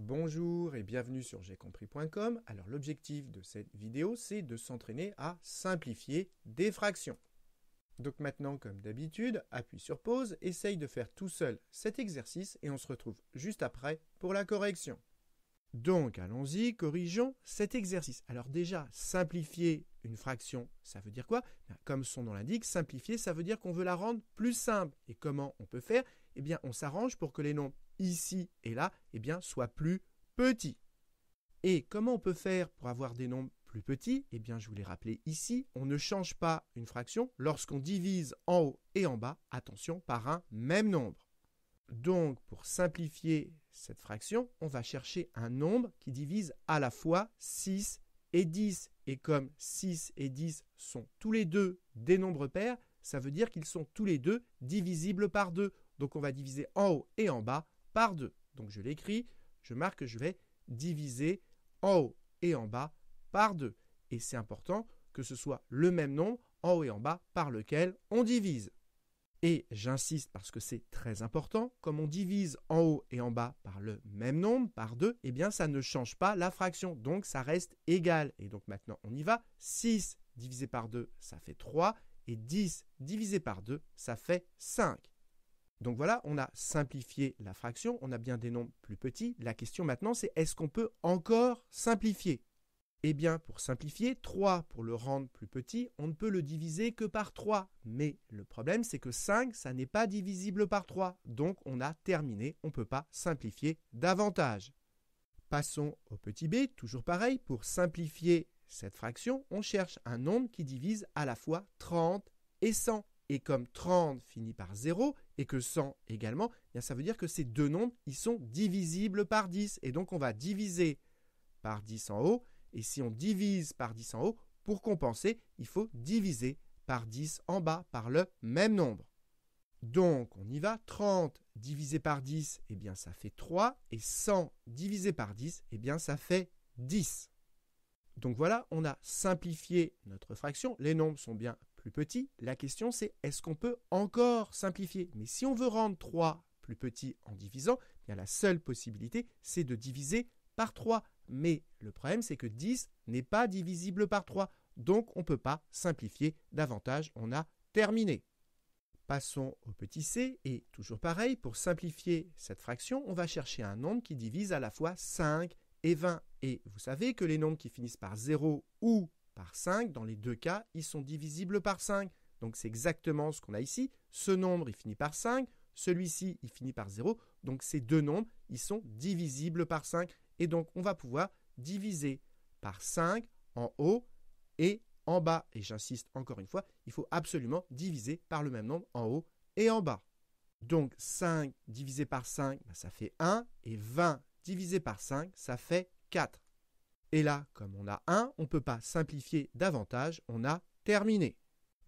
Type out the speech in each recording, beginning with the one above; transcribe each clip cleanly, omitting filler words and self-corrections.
Bonjour et bienvenue sur j'aicompris.com. Alors l'objectif de cette vidéo, c'est de s'entraîner à simplifier des fractions. Donc maintenant, comme d'habitude, appuie sur pause, essaye de faire tout seul cet exercice et on se retrouve juste après pour la correction. Donc allons-y, corrigeons cet exercice. Alors déjà, simplifier une fraction, ça veut dire quoi? Comme son nom l'indique, simplifier, ça veut dire qu'on veut la rendre plus simple. Et comment on peut faire? Eh bien, on s'arrange pour que les nombres ici et là, soient plus petits. Et comment on peut faire pour avoir des nombres plus petits? Eh bien, je vous l'ai rappelé ici, on ne change pas une fraction lorsqu'on divise en haut et en bas, attention, par un même nombre. Donc, pour simplifier cette fraction, on va chercher un nombre qui divise à la fois 6 et 10. Et comme 6 et 10 sont tous les deux des nombres pairs, ça veut dire qu'ils sont tous les deux divisibles par 2. Donc, on va diviser en haut et en bas par 2. Donc, je l'écris, je marque que je vais diviser en haut et en bas par 2. Et c'est important que ce soit le même nombre en haut et en bas par lequel on divise. Et j'insiste parce que c'est très important, comme on divise en haut et en bas par le même nombre, par 2, eh bien ça ne change pas la fraction, donc ça reste égal. Et donc maintenant on y va, 6 divisé par 2, ça fait 3, et 10 divisé par 2, ça fait 5. Donc voilà, on a simplifié la fraction, on a bien des nombres plus petits. La question maintenant c'est est-ce qu'on peut encore simplifier? Eh bien, pour simplifier, 3, pour le rendre plus petit, on ne peut le diviser que par 3. Mais le problème, c'est que 5, ça n'est pas divisible par 3. Donc, on a terminé, on ne peut pas simplifier davantage. Passons au petit b, toujours pareil. Pour simplifier cette fraction, on cherche un nombre qui divise à la fois 30 et 100. Et comme 30 finit par 0 et que 100 également, eh bien ça veut dire que ces deux nombres, ils sont divisibles par 10. Et donc, on va diviser par 10 en haut. Et si on divise par 10 en haut, pour compenser, il faut diviser par 10 en bas, par le même nombre. Donc, on y va. 30 divisé par 10, eh bien, ça fait 3. Et 100 divisé par 10, eh bien, ça fait 10. Donc voilà, on a simplifié notre fraction. Les nombres sont bien plus petits. La question, c'est est-ce qu'on peut encore simplifier? Mais si on veut rendre 3 plus petit en divisant, eh bien, la seule possibilité, c'est de diviser par 3. Mais le problème, c'est que 10 n'est pas divisible par 3. Donc, on ne peut pas simplifier davantage. On a terminé. Passons au petit c. Et toujours pareil, pour simplifier cette fraction, on va chercher un nombre qui divise à la fois 5 et 20. Et vous savez que les nombres qui finissent par 0 ou par 5, dans les deux cas, ils sont divisibles par 5. Donc, c'est exactement ce qu'on a ici. Ce nombre, il finit par 5. Celui-ci, il finit par 0. Donc, ces deux nombres, ils sont divisibles par 5. Et donc, on va pouvoir diviser par 5 en haut et en bas. Et j'insiste encore une fois, il faut absolument diviser par le même nombre en haut et en bas. Donc, 5 divisé par 5, ça fait 1. Et 20 divisé par 5, ça fait 4. Et là, comme on a 1, on ne peut pas simplifier davantage. On a terminé.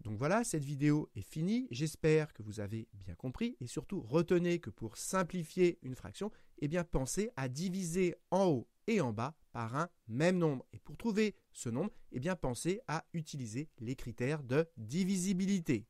Donc voilà, cette vidéo est finie. J'espère que vous avez bien compris. Et surtout, retenez que pour simplifier une fraction, eh bien, pensez à diviser en haut et en bas par un même nombre. Et pour trouver ce nombre, eh bien, pensez à utiliser les critères de divisibilité.